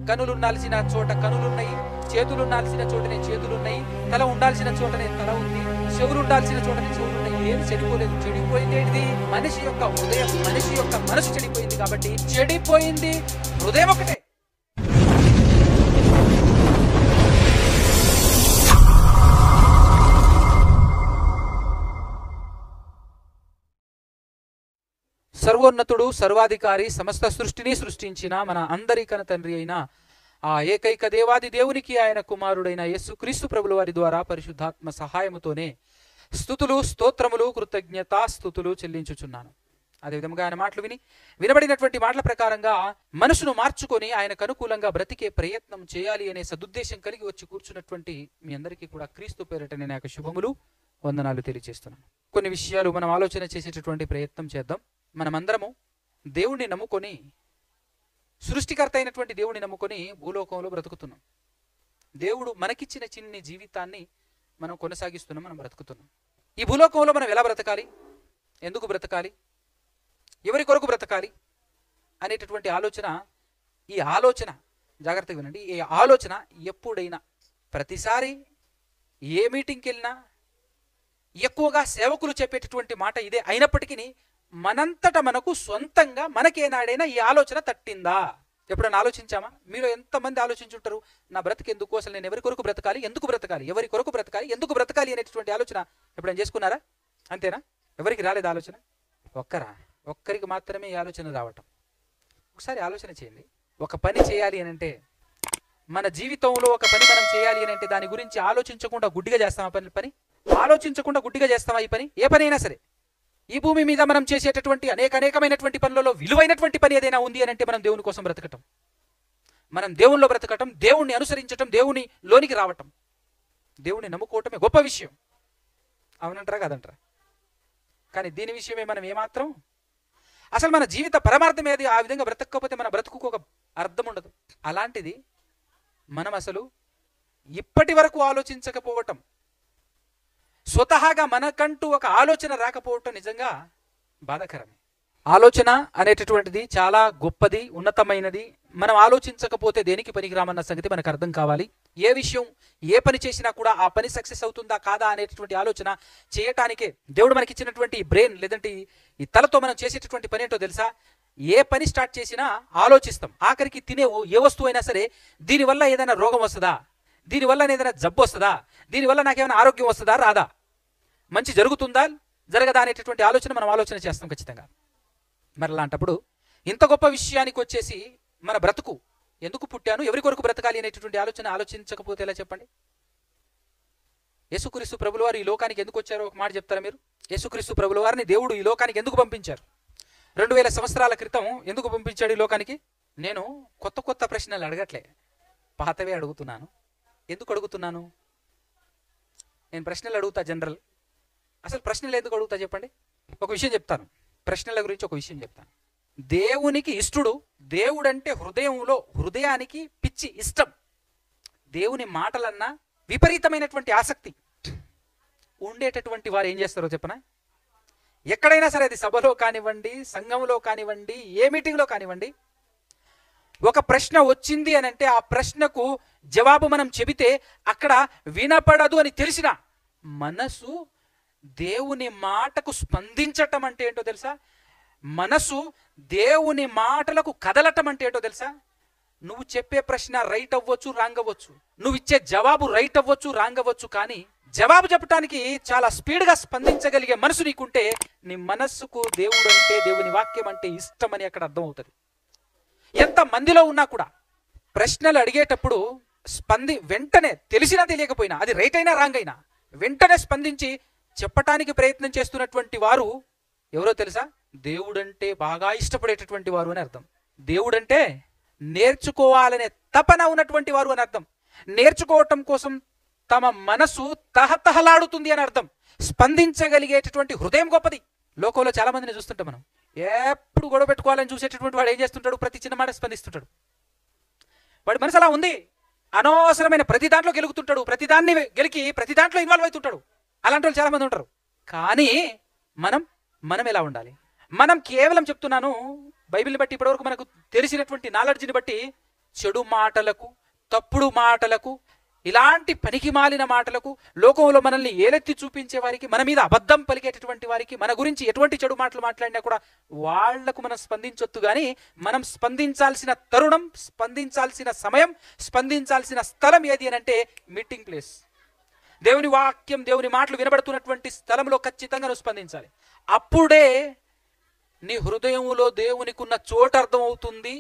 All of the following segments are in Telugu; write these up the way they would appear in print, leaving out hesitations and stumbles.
కనులు ఉండాల్సిన చోట కనులున్నాయి, చేతులు ఉండాల్సిన చోటనే చేతులున్నాయి, తల ఉండాల్సిన చోటనే తల ఉంది, చెవులు ఉండాల్సిన చోటనే చెవులు ఉన్నాయి. ఏది చెడిపోలేదు. చెడిపోయింది ఏంటిది? మనిషి యొక్క హృదయం, మనిషి యొక్క మనసు చెడిపోయింది. కాబట్టి చెడిపోయింది హృదయం ఒకటే. సర్వోన్నతుడు, సర్వాధికారి, సమస్త సృష్టిని సృష్టించిన మన అందరి కన్న తండ్రి అయిన ఆ ఏకైక దేవాది దేవునికి ఆయన కుమారుడైన యేసుక్రీస్తు ప్రభుల వారి ద్వారా పరిశుద్ధాత్మ సహాయముతోనే స్తుతులు, స్తోత్రములు, కృతజ్ఞతాస్తుతులు చెల్లించుచున్నాను. అదేవిధంగా ఆయన మాటలు వినబడినటువంటి మాటల ప్రకారంగా మనసును మార్చుకొని ఆయనకు అనుకూలంగా బ్రతికే ప్రయత్నం చేయాలి అనే సదుద్దేశం కలిగి వచ్చి కూర్చున్నటువంటి మీ అందరికీ కూడా క్రీస్తు పేరిట నేను యొక్క శుభములు, వందనాలు తెలియజేస్తున్నాను. కొన్ని విషయాలు మనం ఆలోచన చేసేటటువంటి ప్రయత్నం చేద్దాం. మనమందరము దేవుణ్ణి నమ్ముకొని, సృష్టికర్త అయినటువంటి దేవుణ్ణి నమ్ముకొని భూలోకంలో బ్రతుకుతున్నాం. దేవుడు మనకిచ్చిన చిన్ని జీవితాన్ని మనం కొనసాగిస్తున్నాం, మనం బ్రతుకుతున్నాం. ఈ భూలోకంలో మనం ఎలా బ్రతకాలి, ఎందుకు బ్రతకాలి, ఎవరి కొరకు బ్రతకాలి అనేటటువంటి ఈ ఆలోచన జాగ్రత్తగా వినండి. ఈ ఆలోచన ఎప్పుడైనా, ప్రతిసారి ఏ మీటింగ్కి వెళ్ళినా ఎక్కువగా సేవకులు చెప్పేటటువంటి మాట ఇదే అయినప్పటికీ మనంతట మనకు సొంతంగా మనకేనాడైనా ఈ ఆలోచన తట్టిందా? ఎప్పుడైనా ఆలోచించామా? మీరు ఎంతమంది ఆలోచించుంటారు, నా బ్రతికి ఎందుకు, అసలు నేను ఎవరి కొరకు బ్రతకాలి, ఎందుకు బ్రతకాలి, ఎవరి కొరకు బ్రతకాలి, ఎందుకు బ్రతకాలి అనేటటువంటి ఆలోచన ఎప్పుడైనా చేసుకున్నారా? అంతేనా? ఎవరికి రాలేదు ఆలోచన? ఒక్కరికి మాత్రమే ఈ ఆలోచన రావటం. ఒకసారి ఆలోచన చేయండి. ఒక పని చేయాలి అని అంటే, మన జీవితంలో ఒక పని మనం చేయాలి అని అంటే దాని గురించి ఆలోచించకుండా గుడ్డిగా చేస్తామా? పని ఆలోచించకుండా గుడ్డిగా చేస్తామా? ఈ పని ఏ పని అయినా సరే, ఈ భూమి మీద మనం చేసేటటువంటి అనేకమైనటువంటి పనులలో విలువైనటువంటి పని ఏదైనా ఉంది అని అంటే మనం దేవుని కోసం బ్రతకటం, మనం దేవునిలో బ్రతకటం, దేవుణ్ణి అనుసరించటం, దేవుని లోనికి రావటం, దేవుణ్ణి నమ్ముకోవటమే గొప్ప విషయం. అవునంటారా కాదంటారా? కానీ దీని విషయమే మనం ఏమాత్రం, అసలు మన జీవిత పరమార్థం ఏది, ఆ విధంగా బ్రతకపోతే మన బ్రతుకు ఒక అర్థం ఉండదు. అలాంటిది మనం అసలు ఇప్పటి వరకు ఆలోచించకపోవటం, స్వతహాగా మనకంటూ ఒక ఆలోచన రాకపోవటం నిజంగా బాధాకరమే. ఆలోచన అనేటటువంటిది చాలా గొప్పది, ఉన్నతమైనది. మనం ఆలోచించకపోతే దేనికి పనికిరామన్న సంగతి మనకు అర్థం కావాలి. ఏ విషయం, ఏ పని చేసినా కూడా ఆ పని సక్సెస్ అవుతుందా కాదా అనేటటువంటి ఆలోచన చేయటానికే దేవుడు మనకి ఇచ్చినటువంటి బ్రెయిన్, లేదంటే ఈ తలతో మనం చేసేటటువంటి పని ఏంటో తెలుసా? ఏ పని స్టార్ట్ చేసినా ఆలోచిస్తాం. ఆఖరికి తినే ఏ వస్తువు అయినా సరే, దీనివల్ల ఏదైనా రోగం వస్తుందా, దీనివల్ల ఏదైనా జబ్బు వస్తుందా, దీనివల్ల నాకేమైనా ఆరోగ్యం వస్తుందా రాదా, మంచి జరుగుతుందా జరగదా అనేటటువంటి ఆలోచన మనం ఆలోచన చేస్తాం ఖచ్చితంగా. మరి అలాంటప్పుడు ఇంత గొప్ప విషయానికి వచ్చేసి మన బ్రతుకు, ఎందుకు పుట్టాను, ఎవరి కొరకు బ్రతకాలి అనేటటువంటి ఆలోచించకపోతే ఎలా చెప్పండి? యేసుక్రీస్తు ప్రభుల వారు ఈ లోకానికి ఎందుకు వచ్చారో ఒక మాట చెప్తారా మీరు? యేసుక్రీస్తు ప్రభుల వారిని దేవుడు ఈ లోకానికి ఎందుకు పంపించారు? 2000 సంవత్సరాల క్రితం ఎందుకు పంపించాడు ఈ లోకానికి? నేను కొత్త ప్రశ్నలు అడగట్లే, పాతవే అడుగుతున్నాను. ఎందుకు అడుగుతున్నాను? నేను ప్రశ్నలు అడుగుతా జనరల్. అసలు ప్రశ్నలు ఎందుకు అడుగుతా చెప్పండి? ఒక విషయం చెప్తాను, ప్రశ్నల గురించి ఒక విషయం చెప్తాను. దేవునికి ఇష్టడు, దేవుడంటే హృదయానికి పిచ్చి ఇష్టం. దేవుని మాటలన్నా విపరీతమైనటువంటి ఆసక్తి ఉండేటటువంటి వారు ఏం చేస్తారో చెప్పనా? ఎక్కడైనా సరే, అది సభలో కానివ్వండి, సంఘంలో కానివ్వండి, ఏ మీటింగ్లో కానివ్వండి, ఒక ప్రశ్న వచ్చింది అని అంటే ఆ ప్రశ్నకు జవాబు మనం చెబితే అక్కడ వినపడదు అని తెలిసిన మనసు దేవుని మాటకు స్పందించటం అంటే ఏంటో తెలుసా? మనసు దేవుని మాటలకు కదలటం అంటే ఏంటో తెలుసా? నువ్వు చెప్పే ప్రశ్న రైట్ అవ్వచ్చు, రాంగ్ అవ్వచ్చు, నువ్వు ఇచ్చే జవాబు రైట్ అవ్వచ్చు, రాంగ్ అవ్వచ్చు, కానీ జవాబు చెప్పడానికి చాలా స్పీడ్గా స్పందించగలిగే మనసు నీకుంటే నీ మనస్సుకు దేవుడు అంటే, దేవుని వాక్యం అంటే ఇష్టం అని అక్కడ అర్థం అవుతుంది. ఎంత మందిలో ఉన్నా కూడా ప్రశ్నలు అడిగేటప్పుడు వెంటనే తెలిసినా తెలియకపోయినా, అది రైట్ అయినా రాంగ్ అయినా, వెంటనే స్పందించి చెప్పటానికి ప్రయత్నం చేస్తున్నటువంటి వారు ఎవరో తెలుసా? దేవుడంటే బాగా ఇష్టపడేటటువంటి వారు అని అర్థం. దేవుడంటే నేర్చుకోవాలనే తపన ఉన్నటువంటి వారు అని అర్థం. నేర్చుకోవటం కోసం తమ మనసు తహతహలాడుతుంది అని అర్థం. స్పందించగలిగేటటువంటి హృదయం గొప్పది. లోకంలో చాలా మందిని చూస్తుంటాం మనం. ఎప్పుడు గొడవ పెట్టుకోవాలని చూసేటటువంటి వాడు ఏం చేస్తుంటాడు? ప్రతి చిన్న మాట స్పందిస్తుంటాడు. వాడి మనసు అలా ఉంది. అనవసరమైన ప్రతి దాంట్లో గెలుగుతుంటాడు, ప్రతి దాన్ని గెలికి ప్రతి దాంట్లో ఇన్వాల్వ్ అవుతుంటాడు. అలాంటి వాళ్ళు చాలా మంది ఉంటారు. కానీ మనం ఎలా ఉండాలి? మనం కేవలం చెప్తున్నాను, బైబిల్ని బట్టి ఇప్పటివరకు మనకు తెలిసినటువంటి నాలెడ్జ్ని బట్టి చెడు మాటలకు, తప్పుడు మాటలకు, ఇలాంటి పనికి మాలిన మాటలకు, లోకంలో మనల్ని ఏలెత్తి చూపించే వారికి, మన మీద అబద్ధం పలికేటటువంటి వారికి, మన గురించి ఎటువంటి చెడు మాటలు మాట్లాడినా కూడా వాళ్లకు మనం స్పందించొద్దు. కానీ మనం స్పందించాల్సిన తరుణం, స్పందించాల్సిన సమయం, స్పందించాల్సిన స్థలం ఏది అని అంటే మీటింగ్ ప్లేస్. దేవుని వాక్యం, దేవుని మాటలు వినబడుతున్నటువంటి స్థలంలో ఖచ్చితంగా నువ్వు స్పందించాలి. అప్పుడే నీ హృదయంలో దేవునికి ఉన్న చోటు అర్థమవుతుంది.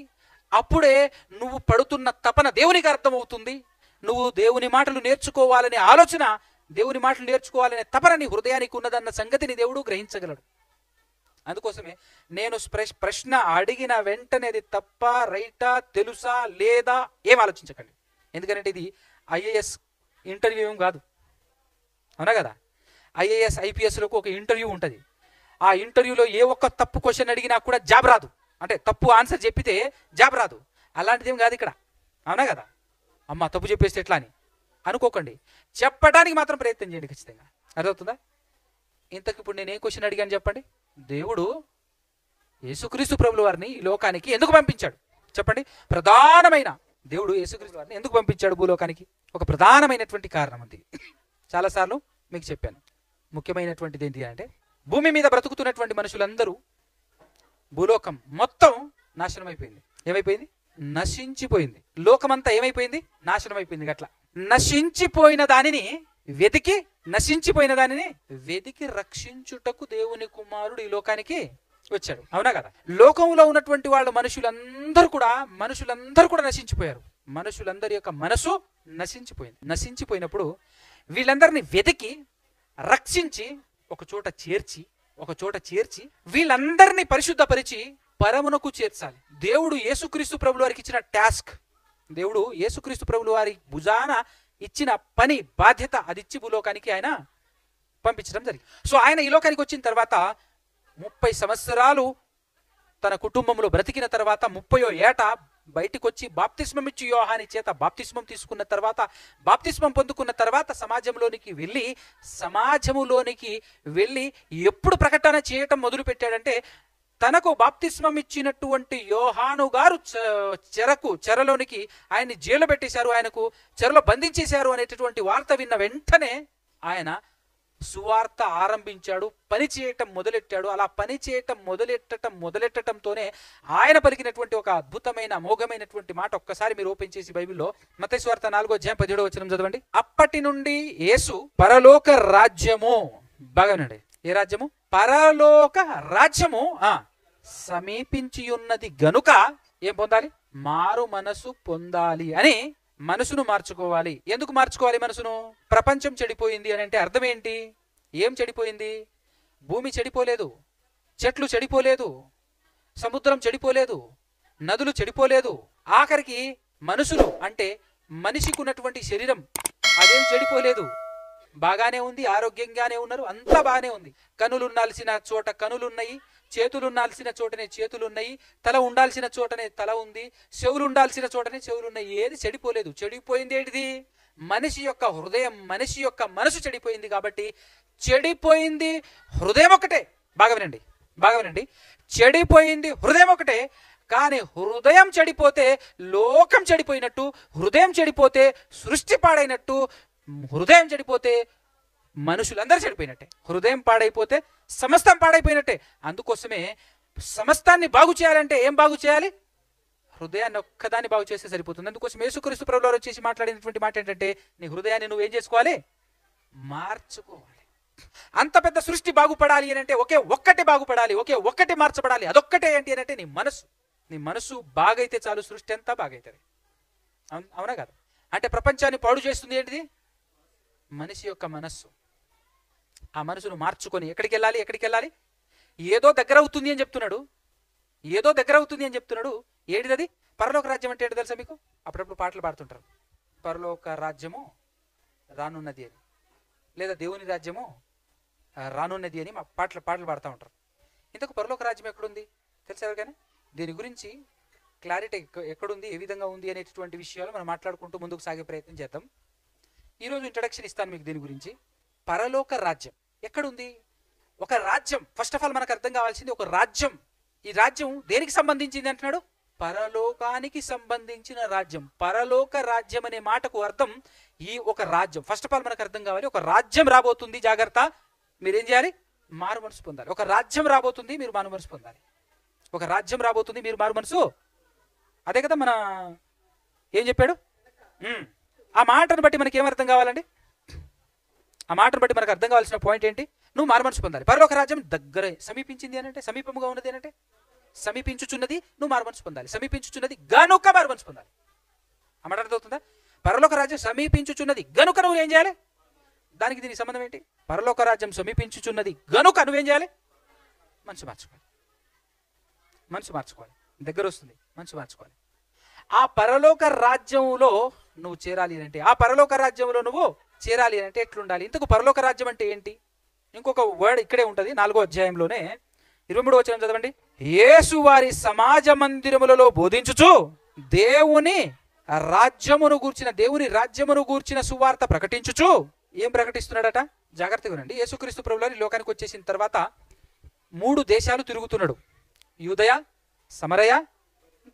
అప్పుడే నువ్వు పడుతున్న తపన దేవునికి అర్థమవుతుంది. నువ్వు దేవుని మాటలు నేర్చుకోవాలనే ఆలోచన, దేవుని మాటలు నేర్చుకోవాలనే తపన నీ హృదయానికి ఉన్నదన్న సంగతిని దేవుడు గ్రహించగలడు. అందుకోసమే నేను ప్రశ్న అడిగిన వెంటనే అది తప్ప, రైటా, తెలుసా లేదా ఏం ఆలోచించకండి. ఎందుకంటే ఇది ఐఏఎస్ ఇంటర్వ్యూ ఏం కాదు, అవునా కదా? ఐఏఎస్ ఐపీఎస్లకు ఒక ఇంటర్వ్యూ ఉంటుంది. ఆ ఇంటర్వ్యూలో ఏ ఒక్క తప్పు క్వశ్చన్ అడిగినా కూడా జాబ్ రాదు. అంటే తప్పు ఆన్సర్ చెప్పితే జాబ్ రాదు. అలాంటిది ఏం కాదు ఇక్కడ, అవునా కదా? అమ్మ తప్పు చెప్పేస్తే ఎట్లా అని అనుకోకండి. చెప్పడానికి మాత్రం ప్రయత్నం చేయండి ఖచ్చితంగా. అర్థమవుతుందా? ఇంతకు ఇప్పుడు నేను ఏ క్వశ్చన్ అడిగాను చెప్పండి. దేవుడు యేసుక్రీస్తు ప్రభుల వారిని ఈ లోకానికి ఎందుకు పంపించాడు చెప్పండి. ప్రధానమైన దేవుడు యేసుక్రీస్తు వారిని ఎందుకు పంపించాడు భూలోకానికి? ఒక ప్రధానమైనటువంటి కారణం ఉంది. చాలాసార్లు మీకు చెప్పాను. ముఖ్యమైనటువంటిది ఏంటి అంటే, భూమి మీద బ్రతుకుతున్నటువంటి మనుషులందరూ, భూలోకం మొత్తం నాశనం అయిపోయింది. ఏమైపోయింది? నశించిపోయింది. లోకమంతా ఏమైపోయింది? నాశనం అయిపోయింది. గట్లా నశించిపోయిన దానిని వెతికి రక్షించుటకు దేవుని కుమారుడు ఈ లోకానికి వచ్చాడు, అవునా కదా? లోకంలో ఉన్నటువంటి వాళ్ళు మనుషులందరూ కూడా నశించిపోయారు. మనుషులందరి యొక్క మనసు నశించిపోయినప్పుడు వీళ్ళందరినీ వెతికి రక్షించి ఒక చోట చేర్చి వీళ్ళందరినీ పరిశుద్ధపరిచి పరమునకు చేర్చాలి. దేవుడు యేసుక్రీస్తు ప్రభుల వారికి ఇచ్చిన టాస్క్, దేవుడు యేసుక్రీస్తు ప్రభుల వారి భుజాన ఇచ్చిన పని, బాధ్యత అది ఇచ్చి భూలోకానికి ఆయన పంపించడం జరిగింది. సో ఆయన ఈ లోకానికి వచ్చిన తర్వాత 30 సంవత్సరాలు తన కుటుంబంలో బ్రతికిన తర్వాత 30వ ఏట బయటికి వచ్చి బాప్తిస్మం ఇచ్చి యోహాని చేత బాప్తిస్మం తీసుకున్న తర్వాత, బాప్తిస్మం పొందుకున్న తర్వాత సమాజంలోనికి వెళ్ళి ఎప్పుడు ప్రకటన చేయటం మొదలు పెట్టాడంటే, తనకు బాప్తిస్మం ఇచ్చినటువంటి యోహాను గారు చెరలోనికి ఆయన్ని జైలు పెట్టేశారు, ఆయనకు చెరలో బంధించేశారు అనేటటువంటి వార్త విన్న వెంటనే ఆయన సువార్త ఆరంభించాడు, పని చేయటం మొదలెట్టాడు. అలా పని చేయటం మొదలెట్టడంతోనే ఆయన పలికినటువంటి ఒక అద్భుతమైన అమోఘమైనటువంటి మాట ఒక్కసారి మీరు ఓపెన్ చేసి బైబిల్లో మత్తయి సువార్త 4:17 చదవండి. అప్పటి నుండి యేసు పరలోక రాజ్యము, బాగా వినండి, ఏ రాజ్యము? పరలోక రాజ్యము సమీపించి ఉన్నది గనుక ఏం పొందాలి? మారు మనసు పొందాలి అని మనసును మార్చుకోవాలి. ఎందుకు మార్చుకోవాలి మనసును? ప్రపంచం చెడిపోయింది అని అంటే అర్థం ఏంటి? ఏం చెడిపోయింది? భూమి చెడిపోలేదు, చెట్లు చెడిపోలేదు, సముద్రం చెడిపోలేదు, నదులు చెడిపోలేదు, ఆఖరికి మనుషులు అంటే మనిషికి ఉన్నటువంటి శరీరం అదేం చెడిపోలేదు, బాగానే ఉంది, ఆరోగ్యంగానే ఉన్నారు, అంతా బాగానే ఉంది. కనులు ఉండాల్సిన చోట కనులున్నాయి, చేతులు ఉండాల్సిన చోటనే చేతులున్నాయి, తల ఉండాల్సిన చోటనే తల ఉంది, చెవులు ఉండాల్సిన చోటనే చెవులున్నాయి. ఏది చెడిపోలేదు. చెడిపోయింది ఏంటిది? మనిషి యొక్క హృదయం, మనిషి యొక్క మనసు చెడిపోయింది. కాబట్టి చెడిపోయింది హృదయం ఒకటే. బాగా వినండి. చెడిపోయింది హృదయం ఒకటే. కానీ హృదయం చెడిపోతే లోకం చెడిపోయినట్టు, హృదయం చెడిపోతే సృష్టి పాడైనట్టు, హృదయం చెడిపోతే మనుషులందరూ చెడిపోయినట్టే. హృదయం పాడైపోతే సమస్తం పాడైపోయినట్టే. అందుకోసమే సమస్తాన్ని బాగు చేయాలంటే ఏం బాగు చేయాలి? హృదయాన్ని ఒక్కదాన్ని బాగు చేస్తే సరిపోతుంది. అందుకోసం యేసుక్రీస్తు ప్రభువులు వచ్చేసి మాట్లాడినటువంటి మాట ఏంటంటే, నీ హృదయాన్ని నువ్వేం చేసుకోవాలి? మార్చుకోవాలి. అంత పెద్ద సృష్టి బాగుపడాలి అని అంటే ఒకే ఒక్కటి బాగుపడాలి, ఒకే ఒక్కటి మార్చబడాలి. అదొక్కటే ఏంటి అని అంటే నీ మనసు. నీ మనసు బాగైతే చాలు, సృష్టి అంతా బాగైతుంది. అవునా కదా? అంటే ప్రపంచాన్ని పాడు చేస్తుంది ఏంటిది? మనిషి యొక్క మనస్సు. ఆ మనసును మార్చుకొని ఎక్కడికి వెళ్ళాలి? ఏదో దగ్గర అవుతుంది అని చెప్తున్నాడు. ఏంటిది? పరలోక రాజ్యం అంటే ఏంటో తెలుసా మీకు? అప్పుడప్పుడు పాటలు పాడుతుంటారు, పరలోక రాజ్యము రానున్నది అని, లేదా దేవుని రాజ్యము రానున్నది అని మా పాటలు పాడుతూ ఉంటారు. ఇంతకు పరలోక రాజ్యం ఎక్కడుంది తెలుసా ఎవరికైనా? దీని గురించి క్లారిటీ ఎక్కడుంది, ఏ విధంగా ఉంది అనేటటువంటి విషయాలు మనం మాట్లాడుకుంటూ ముందుకు సాగే ప్రయత్నం చేద్దాం. ఈరోజు ఇంట్రడక్షన్ ఇస్తాను మీకు దీని గురించి. పరలోక రాజ్యం ఎక్కడుంది? ఒక రాజ్యం, ఫస్ట్ ఆఫ్ ఆల్ మనకు అర్థం కావాల్సింది ఒక రాజ్యం. ఈ రాజ్యం దేనికి సంబంధించింది అంటున్నాడు? పరలోకానికి సంబంధించిన రాజ్యం. పరలోక రాజ్యం అనే మాటకు అర్థం ఈ ఒక రాజ్యం. ఫస్ట్ ఆఫ్ ఆల్ మనకు అర్థం కావాలి, ఒక రాజ్యం రాబోతుంది, జాగ్రత్త, మీరేం చేయాలి? మారు మనసు పొందాలి. ఒక రాజ్యం రాబోతుంది, మీరు మారు మనసు పొందాలి. ఒక రాజ్యం రాబోతుంది, మీరు మారు మనసు. అదే కదా మన ఏం చెప్పాడు? ఆ మాటను బట్టి మనకి ఏమర్థం కావాలండి? ఆ మాటను బట్టి మనకు అర్థం కావాల్సిన పాయింట్ ఏంటి? నువ్వు మారు మనసు పొందాలి. పరలోక రాజ్యం దగ్గరే సమీపించింది అని అంటే, సమీపముగా ఉన్నది అని అంటే, సమీపించుచున్నది, నువ్వు మారు మనసు పొందాలి. సమీపించుచున్నది గనుక మారు మనసు పొందాలి. ఆ మాట అర్థమవుతుందా? పరలోక రాజ్యం సమీపించుచున్నది గనుక నువ్వు ఏం చేయాలి? దానికి దీనికి సంబంధం ఏంటి? పరలోక రాజ్యం సమీపించుచున్నది గనుక నువ్వేం చేయాలి? మనసు మార్చుకోవాలి. మనసు మార్చుకోవాలి. దగ్గర వస్తుంది, మనసు మార్చుకోవాలి. ఆ పరలోక రాజ్యంలో నువ్వు చేరాలి అంటే, ఆ పరలోక రాజ్యంలో నువ్వు చేరాలి అంటే ఎట్లుండాలి? ఇంతకు పరలోక రాజ్యం అంటే ఏంటి? ఇంకొక వర్డ్ ఇక్కడే ఉంటుంది, 4వ అధ్యాయంలోనే 23వ వచనం చదవండి. యేసు వారి సమాజ మందిరములలో బోధించుచు దేవుని రాజ్యమును గూర్చిన సువార్త ప్రకటించుచు. ఏం ప్రకటిస్తున్నాడట? జాగ్రత్తగా వినండి. యేసుక్రీస్తు ప్రభువారు ఈ లోకానికి వచ్చేసిన తర్వాత 3 దేశాలు తిరుగుతున్నాడు. యూదయ, సమరయ,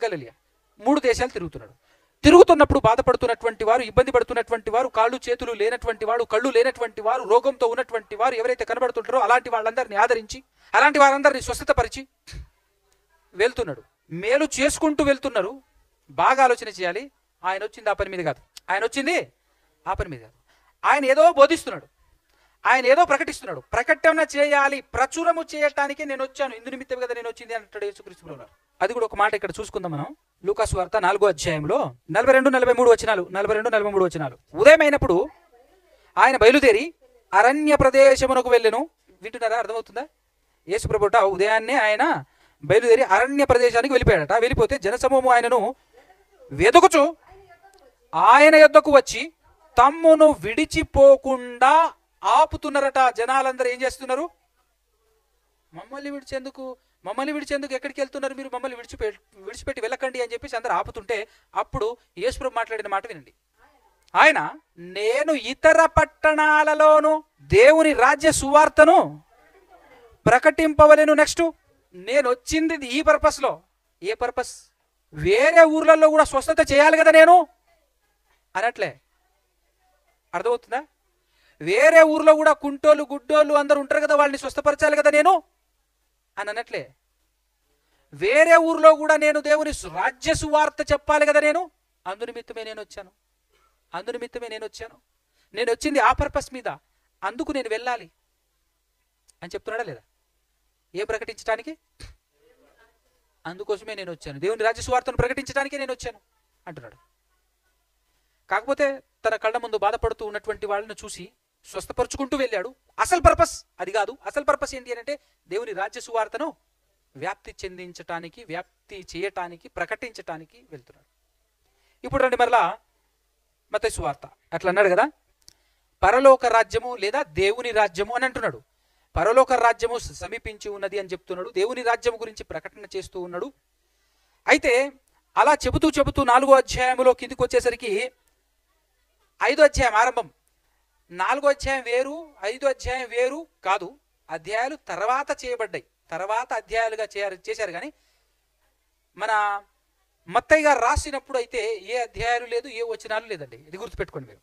గలిలయ. 3 దేశాలు తిరుగుతున్నాడు. తిరుగుతున్నప్పుడు బాధపడుతున్నటువంటి వారు, ఇబ్బంది పడుతున్నటువంటి వారు, కాళ్ళు చేతులు లేనటువంటి వాడు, కళ్ళు లేనటువంటి వారు, రోగంతో ఉన్నటువంటి వారు ఎవరైతే కనబడుతుంటారో అలాంటి వాళ్ళందరినీ ఆదరించి, అలాంటి వారందరినీ స్వస్థతపరిచి వెళ్తున్నాడు. మేలు చేసుకుంటూ వెళ్తున్నారు. బాగా ఆలోచన చేయాలి. ఆయన వచ్చింది ఆ పని మీద కాదు. ఆయన వచ్చింది ఆ పని మీద కాదు. ఆయన ఏదో బోధిస్తున్నాడు, ఆయన ఏదో ప్రకటిస్తున్నాడు. ప్రకటన చేయాలి, ప్రచురము చేయటానికే నేను వచ్చాను, ఇందు నిమిత్తం కదా నేను వచ్చింది అంటాడు యేసుక్రీస్తు ప్రభువారు. అది కూడా ఒక మాట ఇక్కడ చూసుకుందాం మనం. లూకాసు వార్త 4వ అధ్యాయంలో 42-43 వచనాలు. 42-43 వచనాలు. ఉదయమైనప్పుడు ఆయన బయలుదేరి అరణ్య ప్రదేశమునకు వెళ్ళెను. వింటున్నారా? అర్థమవుతుందా? యేసు ప్రభుట ఉదయాన్నే ఆయన బయలుదేరి అరణ్య ప్రదేశానికి వెళ్ళిపోయాడట. వెళ్ళిపోతే జనసమూహము ఆయనను వెతుకుచు ఆయన యొద్దకు వచ్చి తమ్మును విడిచిపోకుండా ఆపుతున్నారట. జనాలందరూ ఏం చేస్తున్నారు? మమ్మల్ని విడిచేందుకు ఎక్కడికి వెళ్తున్నారు మీరు? మమ్మల్ని విడిచిపెట్టి వెళ్ళకండి అని చెప్పేసి అందరూ ఆపుతుంటే అప్పుడు యేసు ప్రభు మాట్లాడిన మాట వినండి. ఆయన, నేను ఇతర పట్టణాలలోను దేవుని రాజ్య సువార్తను ప్రకటింపవలెను. నెక్స్ట్, నేను వచ్చింది ఈ పర్పస్లో. ఏ పర్పస్? వేరే ఊర్లలో కూడా స్వస్థత చేయాలి కదా నేను అనట్లే. అర్థమవుతుందా? వేరే ఊర్లో కూడా కుంటోళ్ళు, గుడ్డోళ్ళు అందరూ ఉంటారు కదా, వాళ్ళని స్వస్థపరచాలి కదా నేను అని అనట్లే. వేరే ఊర్లో కూడా నేను దేవుని రాజ్య సువార్త చెప్పాలి కదా నేను. అందునిమిత్తమే నేను వచ్చాను. నేను వచ్చింది ఆ పర్పస్ మీద, అందుకు నేను వెళ్ళాలి అని చెప్తున్నాడా లేదా? ఏ ప్రకటించడానికి? అందుకోసమే నేను వచ్చాను, దేవుని రాజ్య సువార్తను ప్రకటించడానికే నేను వచ్చాను అంటున్నాడు. కాకపోతే తన కళ్ళ ముందు బాధపడుతూ ఉన్నటువంటి వాళ్ళని చూసి స్వస్థపరుచుకుంటూ వెళ్ళాడు. అసలు పర్పస్ అది కాదు. అసలు పర్పస్ ఏంటి అని అంటే దేవుని రాజ్య సువార్తను వ్యాప్తి చేయటానికి, ప్రకటించటానికి వెళ్తున్నాడు. ఇప్పుడు రండి మరలా మత్తయి సువార్త. అట్లా అన్నాడు కదా, పరలోక రాజ్యము లేదా దేవుని రాజ్యము అని అంటున్నాడు. పరలోక రాజ్యము సమీపించి ఉన్నది అని చెప్తున్నాడు. దేవుని రాజ్యము గురించి ప్రకటన చేస్తూ ఉన్నాడు. అయితే అలా చెబుతూ 4వ అధ్యాయంలో కిందికి వచ్చేసరికి 5వ అధ్యాయం ఆరంభం. 4వ అధ్యాయం వేరు, 5వ అధ్యాయం వేరు కాదు. అధ్యాయాలు తర్వాత చేయబడ్డాయి, తర్వాత అధ్యాయాలుగా చేశారు. కానీ మన మత్తయి గారు రాసినప్పుడు అయితే ఏ అధ్యాయాలు లేదు, ఏ వచనాలు లేదండి. ఇది గుర్తుపెట్టుకోండి మీరు.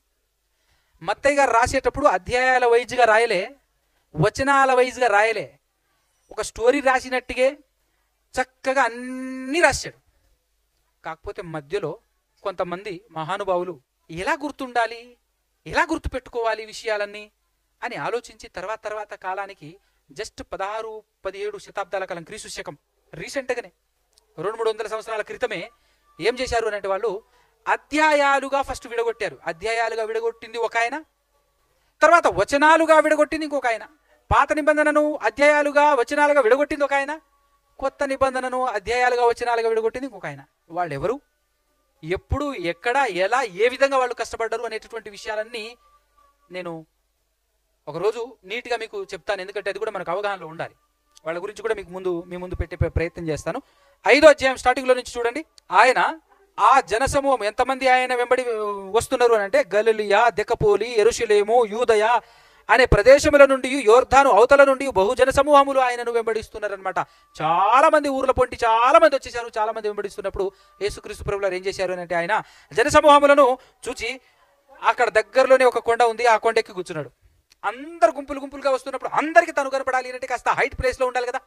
మత్తయి గారు రాసేటప్పుడు అధ్యాయాల వైజ్గా రాయలే, వచనాల వైజ్గా రాయలే. ఒక స్టోరీ రాసినట్టుగా చక్కగా అన్నీ రాశాడు. కాకపోతే మధ్యలో కొంతమంది మహానుభావులు ఎలా గుర్తుండాలి, ఎలా గుర్తుపెట్టుకోవాలి విషయాలన్నీ అని ఆలోచించి తర్వాత కాలానికి జస్ట్ 16-17 శతాబ్దాల కాలం, క్రీస్తు శకం రీసెంట్గానే 200-300 సంవత్సరాల క్రితమే ఏం చేశారు అంటే వాళ్ళు అధ్యాయాలుగా ఫస్ట్ విడగొట్టారు. అధ్యాయాలుగా విడగొట్టింది ఒక ఆయన, తర్వాత వచనాలుగా విడగొట్టింది ఇంకొక ఆయన. పాత నిబంధనను అధ్యాయాలుగా వచనాలుగా విడగొట్టింది ఒక ఆయన, కొత్త నిబంధనను అధ్యాయాలుగా వచనాలుగా విడగొట్టింది ఇంకొక ఆయన. వాళ్ళు ఎవరు, ఎప్పుడు, ఎక్కడ, ఎలా, ఏ విధంగా వాళ్ళు కష్టపడ్డారు అనేటటువంటి విషయాలన్నీ నేను ఒకరోజు నీట్గా మీకు చెప్తాను. ఎందుకంటే అది కూడా మనకు అవగాహనలో ఉండాలి. వాళ్ళ గురించి కూడా మీ ముందు పెట్టే ప్రయత్నం చేస్తాను. 5వ అధ్యాయం స్టార్టింగ్లో నుంచి చూడండి. ఆయన ఆ జనసమూహం ఎంతమంది ఆయన వెంబడి వస్తున్నారు అని అంటే గలిలయ, దెకపోలి, యెరూషలేము, యూదయ అనే ప్రదేశముల నుండి యోర్ధాను అవతల నుండి బహుజన సమూహములు ఆయనను వెంబడిస్తున్నారనమాట. చాలా మంది ఊర్ల పొంటి చాలా మంది వచ్చేసారు. చాలా మంది వెంబడిస్తున్నప్పుడు యేసుక్రీస్తు ప్రభువు వారు ఏం చేశారు అంటే ఆయన జన సమూహములను చూచి అక్కడ దగ్గరలోనే ఒక కొండ ఉంది, ఆ కొండ ఎక్కి కూర్చున్నాడు. అందరు గుంపులు గుంపులుగా వస్తున్నప్పుడు అందరికీ తను కనపడాలి అంటే కాస్త హైట్ ప్లేస్లో ఉండాలి కదా.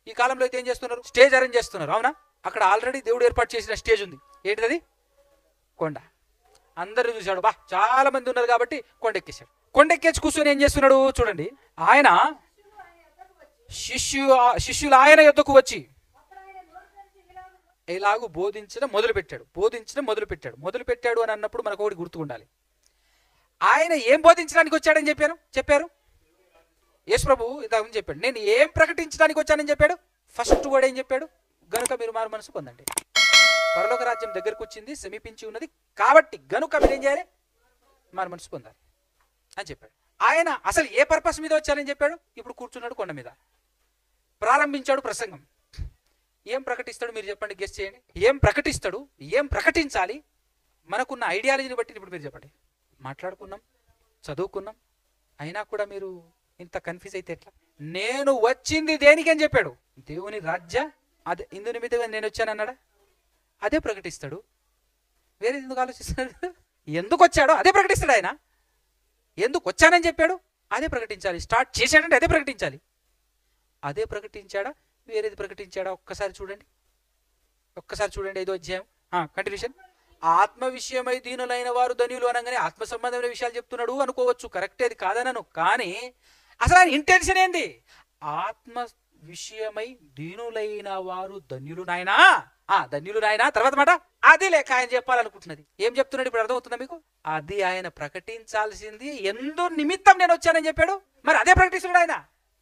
ఈ కాలంలో అయితే ఏం చేస్తున్నారు, స్టేజ్ అరేంజ్ చేస్తున్నారు. అవునా, అక్కడ ఆల్రెడీ దేవుడు ఏర్పాటు చేసిన స్టేజ్ ఉంది. ఏంటిది? కొండ. అందరూ చూశాడు, బా చాలా మంది ఉన్నారు కాబట్టి కొండెక్కేశాడు. కొండెక్కేసి కూర్చొని ఏం చేస్తున్నాడు చూడండి. ఆయన శిష్యులు ఆయన యొద్దకు వచ్చి ఇలాగూ బోధించడం మొదలు పెట్టాడు అని అన్నప్పుడు మనకు ఒకటి గుర్తుకుండాలి. ఆయన ఏం బోధించడానికి వచ్చాడని చెప్పారు యేసు ప్రభు ఇదని చెప్పాడు. నేను ఏం ప్రకటించడానికి వచ్చానని చెప్పాడు. ఫస్ట్ వర్డ్ ఏం చెప్పాడు? గనుక మీరు మారు మనసు పొందండి. పరలోక రాజ్యం దగ్గరకు వచ్చింది, సమీపించి ఉన్నది కాబట్టి గనుక మీరు ఏం చేయాలి? మారు మనసు పొందాలి అని చెప్పాడు. ఆయన అసలు ఏ పర్పస్ మీద వచ్చానని చెప్పాడు. ఇప్పుడు కూర్చున్నాడు కొండ మీద, ప్రారంభించాడు ప్రసంగం. ఏం ప్రకటిస్తాడు మీరు చెప్పండి, గెస్ చేయండి. ఏం ప్రకటిస్తాడు, ఏం ప్రకటించాలి? మనకున్న ఐడియాలజీని బట్టి ఇప్పుడు మీరు చెప్పండి. మాట్లాడుకున్నాం, చదువుకున్నాం, అయినా కూడా మీరు ఇంత కన్ఫ్యూజ్ అయితే ఎట్లా? నేను వచ్చింది దేనికి అని చెప్పాడు. దేవుని రాజ్య అదే ఇందు నిమిత్తం నేను వచ్చానన్నాడా? అదే ప్రకటిస్తాడు. వేరే ఎందుకు ఆలోచిస్తున్నాడు? ఎందుకు వచ్చాడో అదే ప్రకటిస్తాడు. ఆయన ఎందుకు వచ్చానని చెప్పాడు, అదే ప్రకటించాలి. స్టార్ట్ చేశాడంటే అదే ప్రకటించాలి. అదే ప్రకటించాడా, వేరేది ప్రకటించాడా? ఒక్కసారి చూడండి 5వ అధ్యాయం కంటిన్యూషన్. ఆత్మ విషయమై దీనులైన వారు ధన్యులు అనగానే ఆత్మ సంబంధమైన విషయాలు చెప్తున్నాడు అనుకోవచ్చు, కరెక్టే, అది కాదనను. కానీ అసలు ఆయన ఇంటెన్షన్ ఏంది? ఆత్మ విషయమై దీనులైన వారు ధన్యులు నాయనా, ధన్యులు నాయనా. తర్వాత మాట అది లేక ఆయన చెప్పాలనుకుంటున్నది. ఏం చెప్తున్నాడు ఇప్పుడు అర్థమవుతుందా మీకు? అది ఆయన ప్రకటించాల్సింది. ఎందు నిమిత్తం నేను వచ్చానని చెప్పాడు, మరి అదే ప్రకటిస్తున్నాడు ఆయన.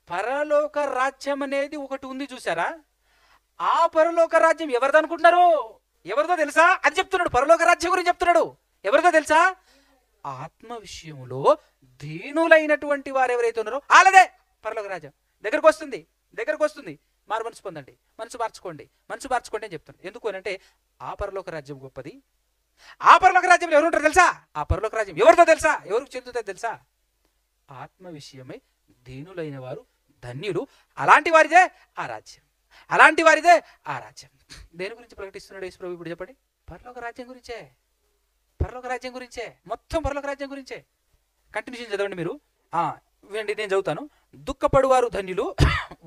పరలోక రాజ్యం అనేది ఒకటి ఉంది చూసారా? ఆ పరలోక రాజ్యం ఎవరిది అనుకుంటున్నారు? ఎవరిదో తెలుసా? అది చెప్తున్నాడు. పరలోక రాజ్యం గురించి చెప్తున్నాడు. ఎవరిదో తెలుసా? ఆత్మ విషయంలో దీనులైనటువంటి వారు ఎవరైతే ఉన్నారో వాళ్ళదే పరలోక రాజ్యం దగ్గరకు వస్తుంది. మారు మనసు పొందండి, మనసు మార్చుకోండి అని చెప్తున్నాడు. ఎందుకు అంటే ఆ పరలోక రాజ్యం గొప్పది. ఆ పరలోక రాజ్యంలో ఎవరు ఉంటారు తెలుసా? ఆ పరలోక రాజ్యం ఎవరిదో తెలుసా? ఎవరికి చెందుతుందో తెలుసా? ఆత్మ విషయమై దీనులైన వారు ధన్యులు, అలాంటి వారిదే ఆ రాజ్యం. దేని గురించి ప్రకటిస్తున్నాడు యేసు ప్రభు ఇప్పుడు చెప్పండి? పరలోక రాజ్యం గురించే. మొత్తం పరలోక రాజ్యం గురించే. కంటిన్యూషన్ చదవండి మీరు. వినండి, నేను చదువుతాను. దుఃఖపడువారు ధన్యులు,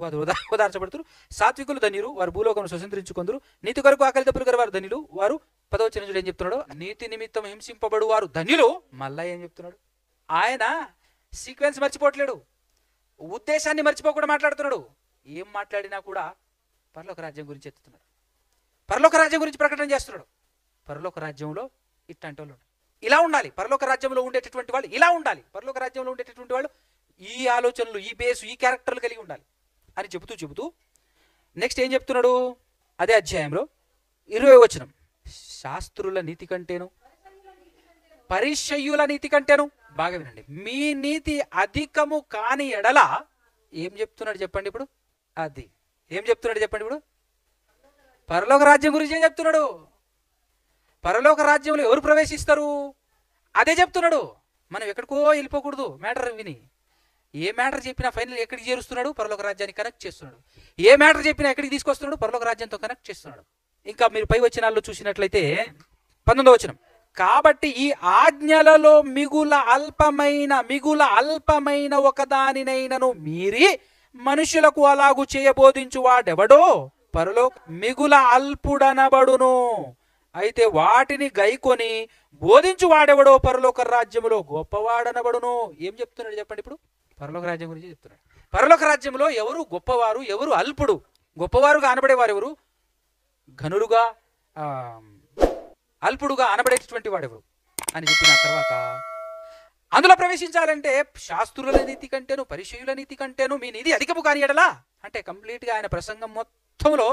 వారు ఓదార్చబడుతురు. సాత్వికులు ధన్యులు, వారు భూలోకమును స్వతంత్రించుకొందురు. నీతి కొరకు ఆకలి దప్పులు గల వారు ధన్యులు, వారు 10వ వచనం ఏం చెప్తున్నాడు? నీతి నిమిత్తం హింసింపబడు వారు ధన్యులు. మళ్ళా ఏం చెప్తున్నాడు? ఆయన సీక్వెన్స్ మర్చిపోవట్లేడు, ఉద్దేశాన్ని మర్చిపోకుండా మాట్లాడుతున్నాడు. ఏం మాట్లాడినా కూడా పరలోక రాజ్యం గురించి ఎత్తుతున్నాడు. పరలోక రాజ్యం గురించి ప్రకటన చేస్తున్నాడు. పరలోక రాజ్యంలో ఇట్లాంటి వాళ్ళు ఇలా ఉండాలి, పరలోక రాజ్యంలో ఉండేటటువంటి వాళ్ళు ఇలా ఉండాలి, పరలోక రాజ్యంలో ఉండేటటువంటి వాళ్ళు ఈ ఆలోచనలు, ఈ బేసు, ఈ క్యారెక్టర్లు కలిగి ఉండాలి అని చెబుతూ నెక్స్ట్ ఏం చెప్తున్నాడు? అదే అధ్యాయంలో 20వ వచనం. శాస్త్రుల నీతి కంటేను పరిసయ్యుల నీతి కంటేను, బాగా వినండి, మీ నీతి అధికము కాని ఎడల ఏం చెప్తున్నాడు చెప్పండి ఇప్పుడు? అది ఏం చెప్తున్నాడు చెప్పండి ఇప్పుడు? పరలోక రాజ్యం గురించి ఏం చెప్తున్నాడు? పరలోక రాజ్యంలో ఎవరు ప్రవేశిస్తారు అదే చెప్తున్నాడు. మనం ఎక్కడికో వెళ్ళిపోకూడదు మ్యాటర్ విని. ఏ మ్యాటర్ చెప్పినా ఫైనల్ ఎక్కడికి చేరుస్తున్నాడు? పరలోక రాజ్యాన్ని కనెక్ట్ చేస్తున్నాడు. ఏ మ్యాటర్ చెప్పినా ఎక్కడికి తీసుకొస్తున్నాడు? పరలోక రాజ్యంతో కనెక్ట్ చేస్తున్నాడు. ఇంకా మీరు పై వచనాల్లో చూసినట్లయితే 19వ వచనం. కాబట్టి ఈ ఆజ్ఞలలో మిగుల అల్పమైన ఒకదానినైనను మీరి మనుషులకు అలాగు చేయబోధించు వాడెవడో పరలోక మిగుల అల్పుడనబడును. అయితే వాటిని గైకొని బోధించు వాడెవడో పరలోక రాజ్యములో గొప్పవాడనబడును. ఏం చెప్తున్నాడు చెప్పండి ఇప్పుడు? పరలోక రాజ్యం గురించి చెప్తున్నాడు. పరలోక రాజ్యంలో ఎవరు గొప్పవారు, ఎవరు అల్పుడు? గొప్పవారుగా అనబడేవారు ఎవరు? ఘనులుగా అల్పుడుగా అనబడేటటువంటి వాడెవరు అని చెప్పిన తర్వాత అందులో ప్రవేశించాలంటే శాస్త్రుల నీతి కంటేను పరిసయ్యుల నీతి కంటేను మీ నీతి అధికము కాని ఎడలా అంటే కంప్లీట్గా ఆయన ప్రసంగం మొత్తంలో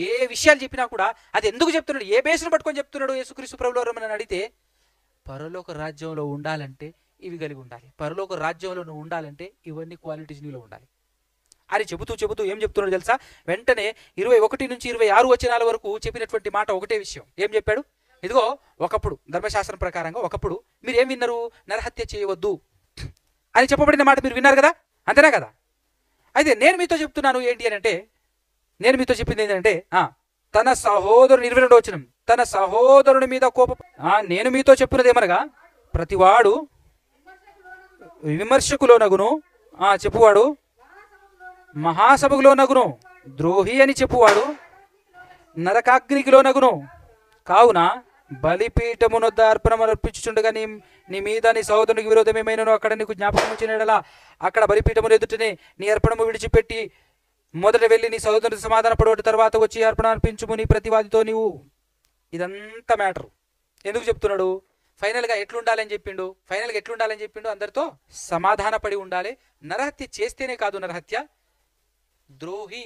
ఏ విషయాలు చెప్పినా కూడా అది ఎందుకు చెప్తున్నాడు, ఏ బేస్ను పట్టుకొని చెప్తున్నాడు యేసుక్రీస్తు ప్రభువుల వారు అని అడిగితే పరలోక రాజ్యంలో ఉండాలంటే ఇవి కలిగి ఉండాలి, పరలోక రాజ్యంలో నువ్వు ఉండాలంటే ఇవన్నీ క్వాలిటీస్ నీలో ఉండాలి అని చెబుతూ ఏం చెప్తున్నాడు తెలుసా? వెంటనే 21 నుంచి 26 వచనాల వరకు చెప్పినటువంటి మాట ఒకటే విషయం. ఏం చెప్పాడు? ఇదిగో ఒకప్పుడు ధర్మశాస్త్రం ప్రకారంగా ఒకప్పుడు మీరు ఏం విన్నారు? నరహత్య చేయవద్దు అని చెప్పబడిన మాట మీరు విన్నారు కదా, అంతేనా కదా? అయితే నేను మీతో చెప్తున్నాను ఏంటి అని అంటే, నేను మీతో చెప్పింది ఏంటంటే తన సహోదరుని 22వ వచనం, తన సహోదరుని మీద నేను మీతో చెప్పున్నది ఏమనగా ప్రతివాడు విమర్శకులోనగును, చెప్పువాడు మహాసభకులోనగును, ద్రోహి అని చెప్పువాడు నరకాగ్నికిలోనగును. కావున బలిపీఠమునొద్ద అర్పించుచుండగా నీ మీద నీ సహోదరునికి విరోధమేమైనను అక్కడ నీకు జ్ఞాపకం వచ్చినలా అక్కడ బలిపీఠమును ఎదుటనే నీ అర్పణము విడిచిపెట్టి మొదట వెళ్ళి నీ సహోదరుని సమాధాన పడవటి తర్వాత వచ్చి అర్పణ అర్పించుము నీ ప్రతివాదితో నీవు. ఇదంతా మ్యాటర్ ఎందుకు చెప్తున్నాడు? ఫైనల్గా ఎట్లుండాలని చెప్పిండు? అందరితో సమాధాన పడి ఉండాలి. నరహత్య చేస్తేనే కాదు, నరహత్య ద్రోహి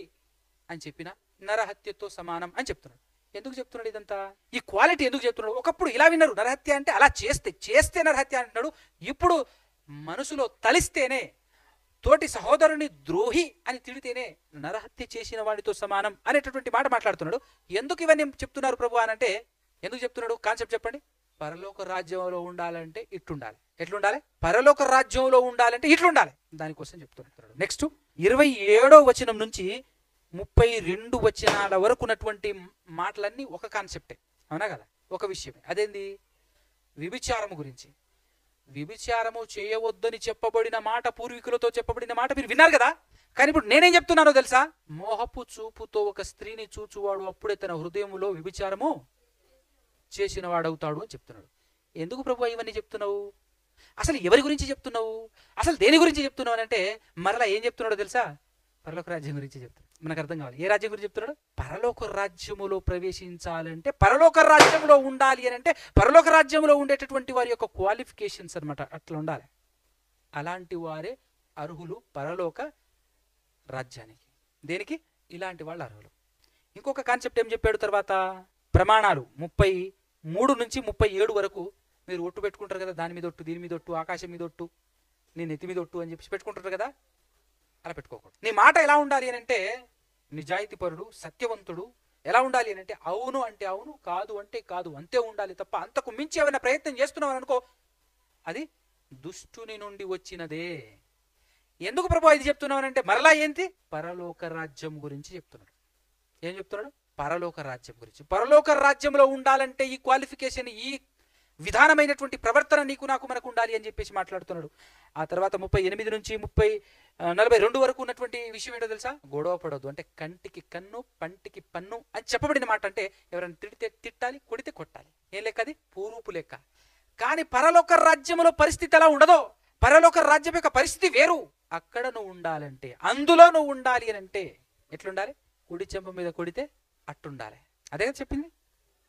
అని చెప్పిన నరహత్యతో సమానం అని చెప్తున్నాడు. ఎందుకు చెప్తున్నాడు ఇదంతా? ఈ క్వాలిటీ ఎందుకు చెప్తున్నాడు? ఒకప్పుడు ఇలా విన్నారు, నరహత్య అంటే అలా చేస్తే నరహత్య అంటున్నాడు. ఇప్పుడు మనసులో తలిస్తేనే, తోటి సహోదరుని ద్రోహి అని తిడితేనే నరహత్య చేసిన వాడితో సమానం అనేటటువంటి మాట మాట్లాడుతున్నాడు. ఎందుకు ఇవన్నీ చెప్తున్నారు ప్రభు అని అంటే, ఎందుకు చెప్తున్నాడు? కాన్సెప్ట్ చెప్పండి. పరలోక రాజ్యంలో ఉండాలంటే ఇట్లుండాలి. ఎట్లుండాలి? పరలోక రాజ్యంలో ఉండాలంటే ఇట్లుండాలి. దానికోసం చెప్తున్నాడు. నెక్స్ట్ 27వ వచనం నుంచి 32 వచనాల వరకు ఉన్నటువంటి మాటలన్నీ ఒక కాన్సెప్టే, అవునా కదా? ఒక విషయమే. అదేంది? వ్యభిచారము గురించి. వ్యభిచారము చేయవద్దని చెప్పబడిన మాట, పూర్వీకులతో చెప్పబడిన మాట మీరు విన్నారు కదా. కానీ ఇప్పుడు నేనేం చెప్తున్నానో తెలుసా? మోహపు చూపుతో ఒక స్త్రీని చూచువాడు అప్పుడే తన హృదయములో వ్యభిచారము చేసిన వాడవుతాడు అని చెప్తున్నాడు. ఎందుకు ప్రభు ఇవన్నీ చెప్తున్నావు? అసలు ఎవరి గురించి చెప్తున్నావు? అసలు దేని గురించి చెప్తున్నావు అని అంటే, మరలా ఏం చెప్తున్నాడో తెలుసా? పరలోక రాజ్యం గురించి చెప్తాడు. మనకు అర్థం కావాలి. ఏ రాజ్యం గురించి చెప్తున్నాడు? పరలోక రాజ్యములో ప్రవేశించాలంటే, పరలోక రాజ్యంలో ఉండాలి అని అంటే, పరలోక రాజ్యంలో ఉండేటటువంటి వారి యొక్క క్వాలిఫికేషన్స్ అనమాట, అట్లా ఉండాలి. అలాంటి వారే అర్హులు పరలోక రాజ్యానికి. దేనికి? ఇలాంటి వాళ్ళు అర్హులు. ఇంకొక కాన్సెప్ట్ ఏం చెప్పాడు తర్వాత? ప్రమాణాలు 33 నుంచి 37 వరకు మీరు ఒట్టు పెట్టుకుంటారు కదా, దాని మీద ఒట్టు, దీని మీద ఒట్టు, ఆకాశం మీద ఒట్టు, నీ నెత్తి మీద ఒట్టు అని చెప్పి పెట్టుకుంటారు కదా. అలా పెట్టుకోకూడదు. నీ మాట ఎలా ఉండాలి అని అంటే, నిజాయితీపరుడు, సత్యవంతుడు ఎలా ఉండాలి అని అంటే, అవును అంటే అవును, కాదు అంటే కాదు, అంతే ఉండాలి తప్ప అంతకు మించి ఏమైనా ప్రయత్నం చేస్తున్నావు అనుకో, అది దుష్టుని నుండి వచ్చినదే. ఎందుకు ప్రభు ఇది చెప్తున్నావు అంటే, మరలా ఏంటి? పరలోక రాజ్యం గురించి చెప్తున్నాడు. ఏం చెప్తున్నాడు? పరలోక రాజ్యం గురించి. పరలోక రాజ్యంలో ఉండాలంటే ఈ క్వాలిఫికేషన్, ఈ విధానమైనటువంటి ప్రవర్తన నీకు నాకు మనకు ఉండాలి అని చెప్పేసి మాట్లాడుతున్నాడు. ఆ తర్వాత 38 నుంచి 42 వరకు ఉన్నటువంటి విషయం ఏంటో తెలుసా? గొడవ పడవద్దు అంటే, కంటికి కన్ను పంటికి పన్ను అని చెప్పబడిన మాట. అంటే ఎవరైనా తిడితే తిట్టాలి, కొడితే కొట్టాలి. ఏం లెక్క? అది పూర్వపు లెక్క. కానీ పరలోక రాజ్యంలో పరిస్థితి అలా ఉండదు. పరలోక రాజ్యం యొక్క పరిస్థితి వేరు. అక్కడ నువ్వు ఉండాలంటే, అందులో నువ్వు ఉండాలి అని అంటే ఎట్లుండాలి? కుడి చెంప మీద కొడితే అట్టుండాలి. అదే చెప్పింది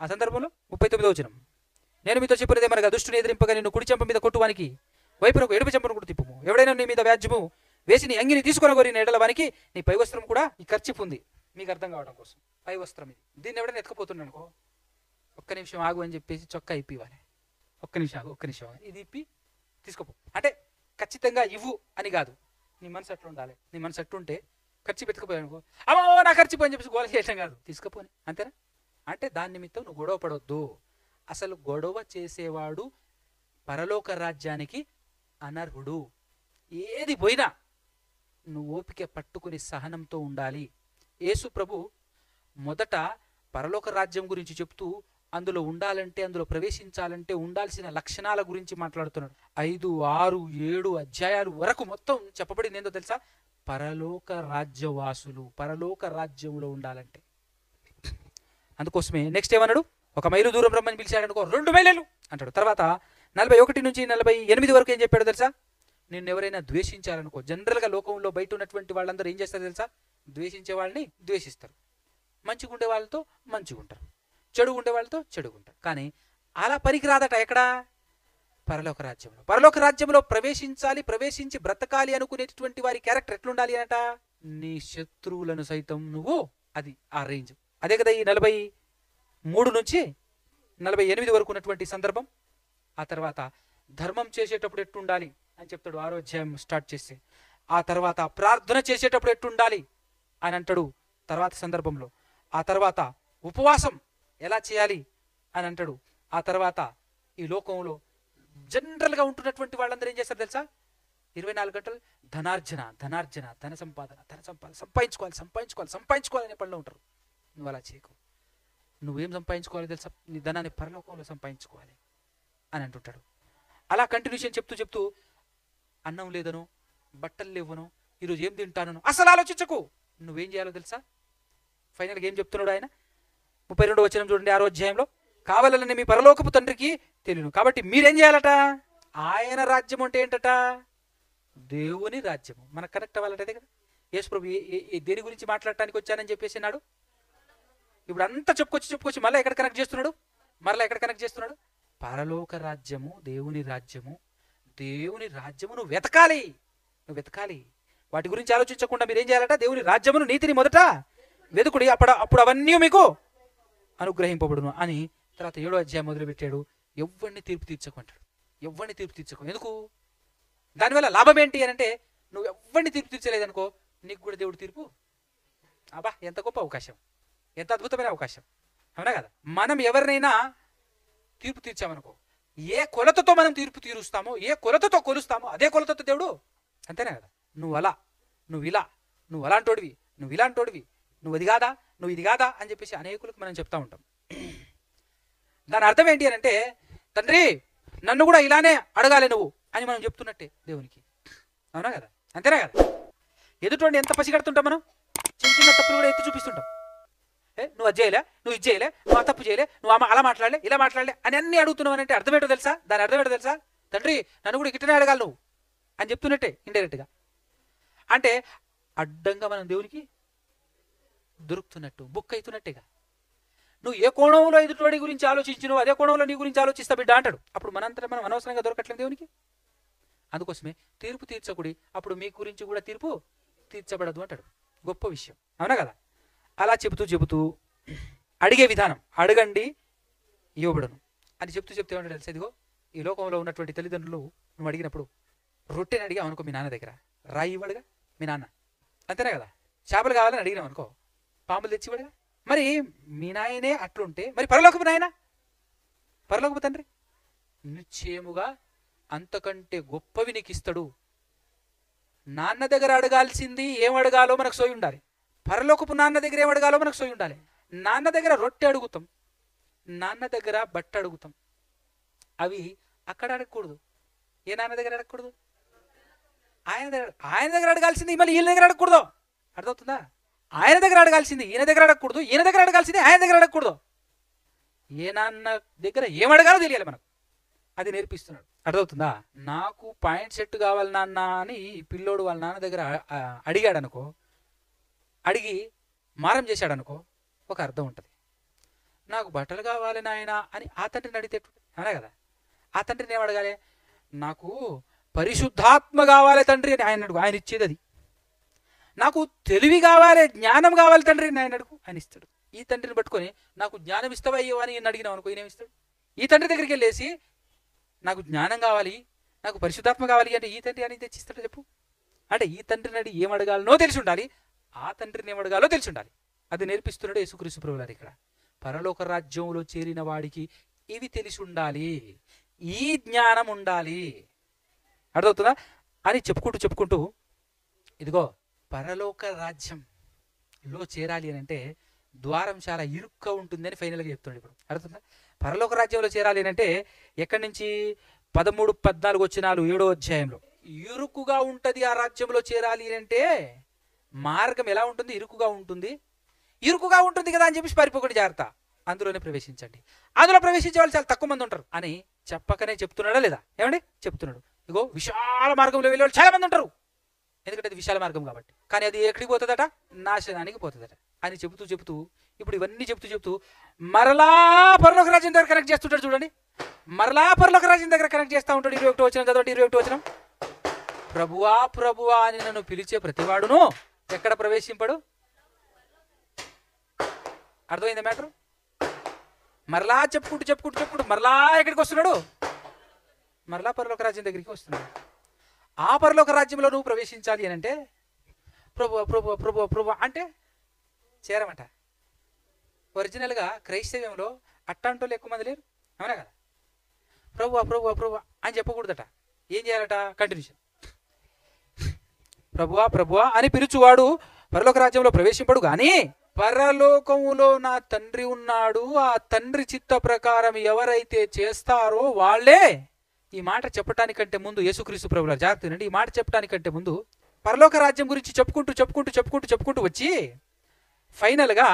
ఆ సందర్భంలో. 39వ వచనం, నేను మీతో చెప్పినది ఏమనగా దుష్టుని ఎదిరింపగా నిన్ను కుడి చెంప మీద కొట్టువానికి వైపునకు ఎడమ చెంపను కూడా తిప్పుము. ఎవడైనా నీ మీద వ్యాజ్యము వేసి నీ అంగిని తీసుకొని కోరిన ఎడల వానికి నీ పై వస్త్రం కూడా, ఈ ఖర్చు ఉంది మీకు అర్థం కావడం కోసం, పై వస్త్రం ఇది. దీన్ని ఎవడైనా ఎత్తుకపోతున్నాడు అనుకో, ఒక్క నిమిషం ఆగు అని చెప్పేసి చొక్కా ఇప్పివ్వాలి. ఒక్క నిమిషం ఆగు, ఇది ఇప్పి తీసుకోపో అంటే, ఖచ్చితంగా ఇవ్వు అని కాదు. నీ మనసు అట్లా ఉండాలి. నీ మనసు అట్టుంటే ఖర్చు పెట్టుకుపోయాను అనుకో, అమ్మో నా ఖర్చు అని చెప్పేసి గోల చేయడం కాదు, తీసుకుపోని అంతేనా. అంటే దాని నిమిత్తం నువ్వు గొడవ పడవద్దు. అసలు గొడవ చేసేవాడు పరలోక రాజ్యానికి అనర్హుడు. ఏది పోయినా నువ్వు ఓపిక పట్టుకుని సహనంతో ఉండాలి. యేసు ప్రభు మొదట పరలోక రాజ్యం గురించి చెప్తూ, అందులో ఉండాలంటే, అందులో ప్రవేశించాలంటే ఉండాల్సిన లక్షణాల గురించి మాట్లాడుతున్నాడు. 5, 6, 7 అధ్యాయాలు వరకు మొత్తం చెప్పబడింది ఏందో తెలుసా? పరలోక రాజ్యవాసులు పరలోక రాజ్యంలో ఉండాలంటే. అందుకోసమే నెక్స్ట్ ఏమన్నాడు? 1 మైలు దూరం రమ్మని పిలిచాడు అనుకో, 2 మైళ్ళు అంటాడు. తర్వాత 41 నుంచి 48 వరకు ఏం చెప్పాడో తెలుసా? నిన్ను ఎవరైనా ద్వేషించారనుకో, జనరల్గా లోకంలో బయట ఉన్నటువంటి వాళ్ళందరూ ఏం చేస్తారు తెలుసా? ద్వేషించే వాళ్ళని ద్వేషిస్తారు, మంచిగా ఉండే వాళ్ళతో మంచిగా ఉంటారు, చెడుగా ఉండే వాళ్ళతో చెడుగా ఉంటారు. కానీ అలా పనికిరాదట ఎక్కడ? పరలోక రాజ్యంలో. పరలోక రాజ్యంలో ప్రవేశించాలి, ప్రవేశించి బ్రతకాలి అనుకునేటటువంటి వారి క్యారెక్టర్ ఎట్లుండాలి అనట? నీ శత్రువులను సైతం నువ్వు, అది ఆ రేంజ్. అదే కదా ఈ 43 నుంచి 48 వరకు ఉన్నటువంటి సందర్భం. ఆ తర్వాత ధర్మం చేసేటప్పుడు ఎట్టుండాలి అని చెప్తాడు 6వ అధ్యాయం స్టార్ట్ చేసి. ఆ తర్వాత ప్రార్థన చేసేటప్పుడు ఎట్టుండాలి అని అంటాడు తర్వాత సందర్భంలో. ఆ తర్వాత ఉపవాసం ఎలా చేయాలి అని అంటాడు. ఆ తర్వాత ఈ లోకంలో జనరల్గా ఉంటున్నటువంటి వాళ్ళందరూ ఏం చేస్తారు తెలుసా? 24 గంటలు ధనార్జన ధనార్జన ధన సంపాదన సంపాదించుకోవాలి అనే పనిలో ఉంటారు. నువ్వు అలా చేయకు. నువ్వేం సంపాదించుకోవాలి తెలుసా? నీ ధనాన్ని పరలోకంలో సంపాదించుకోవాలి అని అంటుంటాడు. అలా కంటిన్యూషన్ చెప్తూ అన్నం లేదను, బట్టలు లేవను, ఈరోజు ఏం తింటాను అసలు ఆలోచించకు. నువ్వేం చేయాలో తెలుసా? ఫైనల్గా ఏం చెప్తున్నాడు ఆయన? 32వ వచనం చూడండి, 6వ అధ్యాయంలో. కావాలని మీ పరలోకపు తండ్రికి తెలియను, కాబట్టి మీరేం చేయాలట? ఆయన రాజ్యం అంటే ఏంటట? దేవుని రాజ్యము. మనకు కనెక్ట్ అవ్వాలంటే కదా. యేసు ప్రభు దేని గురించి మాట్లాడటానికి వచ్చానని చెప్పేసి అన్నాడు. ఇప్పుడు అంతా చెప్పుకొచ్చి మళ్ళీ ఎక్కడ కనెక్ట్ చేస్తున్నాడు? పరలోక రాజ్యము, దేవుని రాజ్యము. దేవుని రాజ్యము నువ్వు వెతకాలి. వాటి గురించి ఆలోచించకుండా మీరేం చేయాలట? దేవుని రాజ్యమును, నీతిని మొదట వెతుకుడి, అప్పుడు అవన్నీ మీకు అనుగ్రహింపబడును అని. తర్వాత 7వ అధ్యాయం మొదలుపెట్టాడు. ఎవరిని తీర్పు తీర్చకుంటాడు. ఎందుకు? దానివల్ల లాభం ఏంటి అని అంటే, నువ్వు ఎవరిని తీర్పు తీర్చలేదనుకో, నీకు కూడా దేవుడు తీర్పు. ఎంత గొప్ప అవకాశం, ఎంత అద్భుతమైన అవకాశం, అవునా కదా? మనం ఎవరినైనా తీర్పు తీర్చామనుకో, ఏ కొలతతో మనం తీర్పు తీరుస్తామో, ఏ కొలతతో కొలుస్తామో అదే కొలతతో దేవుడు. అంతేనా కదా? నువ్వు అలా, నువ్వు ఇలా, నువ్వు అలాంటోడివి, నువ్వు ఇలాంటోడివి, నువ్వు అది కాదా, నువ్వు ఇది కాదా అని చెప్పేసి అనేకులకు మనం చెప్తా ఉంటాం. దాని అర్థం ఏంటి అని అంటే, తండ్రి నన్ను కూడా ఇలానే అడగాలి నువ్వు అని మనం చెప్తున్నట్టే దేవునికి. అవునా కదా? అంతేనా కదా? ఎదుటి ఎంత పసిగడుతుంటాం మనం. చిన్న తప్పులు కూడా ఎత్తి చూపిస్తుంటాం. నువ్వు అది చేయలే, నువ్వు ఇది చేయలే, నువ్వు ఆ తప్పు చేయలే, నువ్వు అలా మాట్లాడలే, ఇలా మాట్లాడలే అని అన్ని అడుగుతున్నావు అంటే అర్థమేటో తెలుసా? దాని అర్థమేటో తెలుసా? తండ్రి నన్ను కూడా ఇక్కడనే అడగాలి నువ్వు అని చెప్తున్నట్టే ఇండైరెక్ట్గా. అంటే అడ్డంగా మనం దేవునికి దొరుకుతున్నట్టు, బుక్ అవుతున్నట్టేగా. నువ్వు ఏ కోణంలో ఎదుటివాడి గురించి ఆలోచించినవు అదే కోణంలో నీ గురించి ఆలోచిస్తా బిడ్డ అంటాడు. అప్పుడు మనంతటా మనం అనవసరంగా దొరకట్లేదు దేవునికి. అందుకోసమే తీర్పు తీర్చకుడి, అప్పుడు మీ గురించి కూడా తీర్పు తీర్చబడదు అంటాడు. గొప్ప విషయం, అవునా కదా? అలా చెబుతూ అడిగే విధానం, అడగండి ఇవ్వబడను అని చెప్తూ ఏమంటాడు తెలుసా? ఇదిగో ఈ లోకంలో ఉన్నటువంటి తల్లిదండ్రులు నువ్వు అడిగినప్పుడు రొట్టెని అడిగా అనుకో మీ నాన్న దగ్గర, రాయి ఇవ్వడుగా మీ నాన్న, అంతేనా కదా? చేపలు కావాలని అడిగినాం అనుకో, పాములు తెచ్చివాడుగా. మరి మీ నాయనే అట్లుంటే మరి పరలోకపు నాయన, పరలోకపు తండ్రి నిశ్చయముగా అంతకంటే గొప్పవి నీకు ఇస్తాడు. నాన్న దగ్గర అడగాల్సింది ఏం అడగాలో మనకు సోయి ఉండాలి. పరలోకపు నాన్న దగ్గర ఏం అడగాలో మనకు సోయి ఉండాలి. నాన్న దగ్గర రొట్టె అడుగుతాం, నాన్న దగ్గర బట్ట అడుగుతాం. అవి అక్కడ అడగకూడదు. ఏ నాన్న దగ్గర అడగకూడదు? ఆయన దగ్గర అడగాల్సింది మళ్ళీ ఈయన దగ్గర అడగకూడదు. అర్థమవుతుందా? ఆయన దగ్గర అడగాల్సింది ఈయన దగ్గర అడగకూడదు, ఈయన దగ్గర అడగాల్సింది ఆయన దగ్గర అడగకూడదు. ఏ నాన్న దగ్గర ఏం అడగాలో తెలియాలి మనకు, అది నేర్పిస్తున్నాడు. అర్థమవుతుందా? నాకు పాయింట్ సెట్ కావాలి నాన్న అని పిల్లోడు వాళ్ళ నాన్న దగ్గర అడిగాడు అనుకో, అడిగి మారం చేశాడు అనుకో, ఒక అర్థం ఉంటుంది. నాకు బట్టలు కావాలి నాయన అని ఆ తండ్రిని అడిగితే అనే కదా. ఆ తండ్రిని ఏం అడగాలి? నాకు పరిశుద్ధాత్మ కావాలి తండ్రి అని ఆయన అడుగు, ఆయన ఇచ్చేది అది. నాకు తెలివి కావాలి, జ్ఞానం కావాలి తండ్రి అని ఆయన అడుగు, ఆయన ఇస్తాడు. ఈ తండ్రిని పట్టుకొని నాకు జ్ఞానం ఇస్తావా అయ్యో అని ఈయన అడిగినావు అనుకో, ఈయన ఇస్తాడు. ఈ తండ్రి దగ్గరికి వెళ్ళేసి నాకు జ్ఞానం కావాలి, నాకు పరిశుద్ధాత్మ కావాలి అంటే ఈ తండ్రి అని తెచ్చిస్తాడు చెప్పు. అంటే ఈ తండ్రిని అడిగి ఏం అడగాలనో తెలిసి ఉండాలి, ఆ తండ్రిని ఏం అడగాలో తెలిసి ఉండాలి. అది నేర్పిస్తున్నాడు యేసుక్రీస్తు ప్రభువు గారు ఇక్కడ. పరలోక రాజ్యంలో చేరిన వాడికి ఇవి తెలిసి ఉండాలి, ఈ జ్ఞానం ఉండాలి. అర్థమవుతుందా? అని చెప్పుకుంటూ ఇదిగో పరలోక రాజ్యంలో చేరాలి అని అంటే ద్వారం చాలా ఇరుక్గా ఉంటుంది అని ఫైనల్గా చెప్తున్నాడు ఇప్పుడు. అర్థమవుతుందా? పరలోక రాజ్యంలో చేరాలి అని అంటే ఎక్కడి నుంచి 13, 14 వచనాలు 7వ అధ్యాయంలో ఇరుకుగా ఉంటుంది. ఆ రాజ్యంలో చేరాలి అంటే మార్గం ఎలా ఉంటుంది? ఇరుకుగా ఉంటుంది కదా అని చెప్పేసి పరిపోకుండా జాగ్రత్త, అందులోనే ప్రవేశించండి. అందులో ప్రవేశించే వాళ్ళు చాలా తక్కువ మంది ఉంటారు అని చెప్పకనే చెప్తున్నాడా లేదా? ఏమండి చెప్తున్నాడు. ఇగో విశాల మార్గంలో వెళ్ళే వాళ్ళు చాలా మంది ఉంటారు, ఎందుకంటే అది విశాల మార్గం కాబట్టి. కానీ అది ఎక్కడికి పోతుందట? నాశనానికి పోతుందట అని చెబుతూ ఇప్పుడు ఇవన్నీ చెప్తూ మరలా పరలోక రాజ్యం దగ్గర కనెక్ట్ చేస్తుంటాడు. చూడండి, మరలా పరలోక రాజ్యం దగ్గర కనెక్ట్ చేస్తూ ఉంటాడు. 21వ వచనం చదవండి. 21వ వచనం, ప్రభువా అని నన్ను పిలిచే ప్రతివాడును ఎక్కడ ప్రవేశింపడు. అర్థమైందా మ్యాటర్? మరలా చెప్పుకుంటూ మరలా ఎక్కడికి వస్తున్నాడు? మరలా పరలోక రాజ్యం దగ్గరికి వస్తున్నాడు. ఆ పరలోక రాజ్యంలో నువ్వు ప్రవేశించాలి అని అంటే ప్రభు అంటే చేరమంట. ఒరిజినల్గా క్రైస్తవ్యంలో అట్టాంటోళ్ళు ఎక్కువ మంది లేరు, అవునా కదా? ప్రభు అని చెప్పకూడదట. ఏం చేయాలట? కంటిన్యూషన్. ప్రభువా ప్రభువా అని పిలుచువాడు పరలోక రాజ్యంలో ప్రవేశింపడు. గాని పరలోకములో నా తండ్రి ఉన్నాడు, ఆ తండ్రి చిత్త ప్రకారం ఎవరైతే చేస్తారో వాళ్ళే. ఈ మాట చెప్పడానికంటే ముందు యేసుక్రీస్తు ప్రభువుల జాగ్రత్త వినండి. ఈ మాట చెప్పడానికంటే ముందు పరలోక రాజ్యం గురించి చెప్పుకుంటూ వచ్చి ఫైనల్గా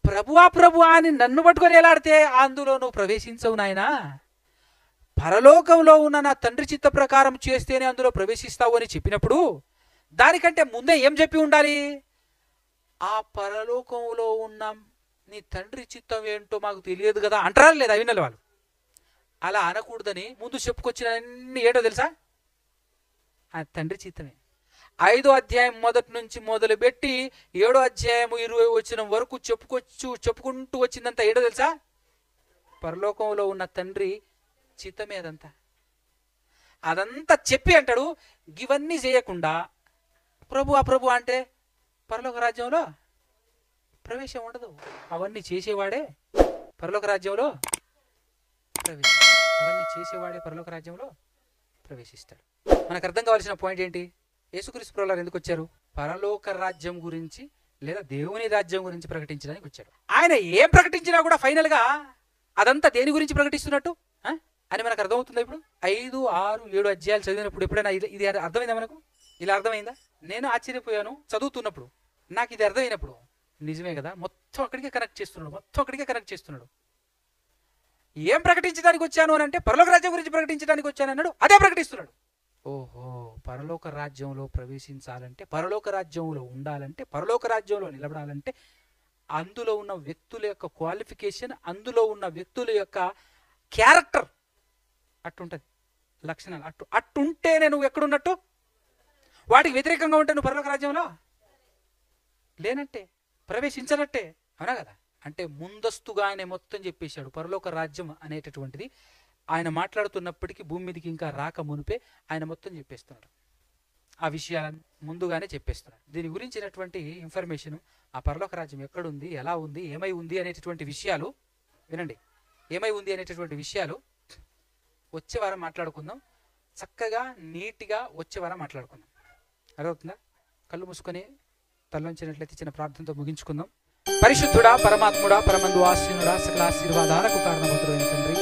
ప్రభువా ప్రభువా అని నన్ను పట్టుకొని ఎలాడితే అందులో నువ్వు ప్రవేశించవు నాయనా, పరలోకంలో ఉన్న నా తండ్రి చిత్త ప్రకారం చేస్తేనే అందులో ప్రవేశిస్తావు అని చెప్పినప్పుడు దానికంటే ముందే ఏం చెప్పి ఉండాలి? ఆ పరలోకంలో ఉన్న నీ తండ్రి చిత్తం ఏంటో మాకు తెలియదు కదా అంటారా లేదా విన్నల వాళ్ళు? అలా అనకూడదని ముందు చెప్పుకొచ్చిన అన్ని ఏంటో తెలుసా? ఆ తండ్రి చిత్తమే. 5వ అధ్యాయం మొదటి నుంచి మొదలుపెట్టి 7వ అధ్యాయం 20 వచనం వరకు చెప్పుకుంటూ వచ్చిందంతా ఏంటో తెలుసా? పరలోకంలో ఉన్న తండ్రి చిత్తమే. అదంతా చెప్పి అంటాడు, ఇవన్నీ చేయకుండా ప్రభు ప్రభు అంటే పరలోక రాజ్యంలో ప్రవేశం ఉండదు. అవన్నీ చేసేవాడే పరలోక రాజ్యంలో ప్రవేశిస్తాడు. మనకు అర్థం కావాల్సిన పాయింట్ ఏంటి? యేసుక్రీస్తు ప్రభువులు ఎందుకు వచ్చారు? పరలోక రాజ్యం గురించి లేదా దేవుని రాజ్యం గురించి ప్రకటించడానికి వచ్చాడు. ఆయన ఏం ప్రకటించినా కూడా ఫైనల్ గా అదంతా దేని గురించి ప్రకటిస్తున్నట్టు అని మనకు అర్థమవుతుందా? ఇప్పుడు 5, 6, 7 అధ్యాయాలు చదివినప్పుడు ఎప్పుడైనా ఇది అర్థమైందా మనకు? ఇలా అర్థమైందా? నేను ఆశ్చర్యపోయాను చదువుతున్నప్పుడు. నాకు ఇది అర్థమైనప్పుడు నిజమే కదా, మొత్తం అక్కడికే కనెక్ట్ చేస్తున్నాడు. ఏం ప్రకటించడానికి వచ్చాను అని అంటే పరలోక రాజ్యం గురించి ప్రకటించడానికి వచ్చాను అన్నాడు, అదే ప్రకటిస్తున్నాడు. ఓహో, పరలోక రాజ్యంలో ప్రవేశించాలంటే, పరలోక రాజ్యంలో ఉండాలంటే, పరలోక రాజ్యంలో నిలబడాలంటే అందులో ఉన్న వ్యక్తుల యొక్క క్వాలిఫికేషన్, అందులో ఉన్న వ్యక్తుల యొక్క క్యారెక్టర్ అట్టుంటది, లక్షణాలు అట్టుంటేనే నువ్వు ఎక్కడున్నట్టు. వాటికి వ్యతిరేకంగా ఉంటే నువ్వు పరలోక రాజ్యంలో లేనట్టే, ప్రవేశించనట్టే, అవునా కదా? అంటే ముందస్తుగా ఆయన మొత్తం చెప్పేశాడు. పరలోక రాజ్యం అనేటటువంటిది ఆయన మాట్లాడుతున్నప్పటికీ భూమి మీదకి ఇంకా రాక మునిపే ఆయన మొత్తం చెప్పేస్తున్నాడు. ఆ విషయాలను ముందుగానే చెప్పేస్తున్నాడు. దీని గురించినటువంటి ఇన్ఫర్మేషన్, ఆ పరలోక రాజ్యం ఎక్కడుంది, ఎలా ఉంది, ఏమై ఉంది అనేటటువంటి విషయాలు వినండి. ఏమై ఉంది అనేటటువంటి విషయాలు వచ్చే వారం మాట్లాడుకుందాం. చక్కగా నీట్గా వచ్చే వారం మాట్లాడుకుందాం. అర్థమవుతుందా? కళ్ళు మూసుకొని తల్లంచినట్లయితే చిన్న ప్రార్థనతో ముగించుకుందాం. పరిశుద్ధుడా, పరమాత్ముడా, పరమందు ఆశీనుడా, సకల ఆశీర్వాదాలకు కారణభద్రుడైన తండ్రి,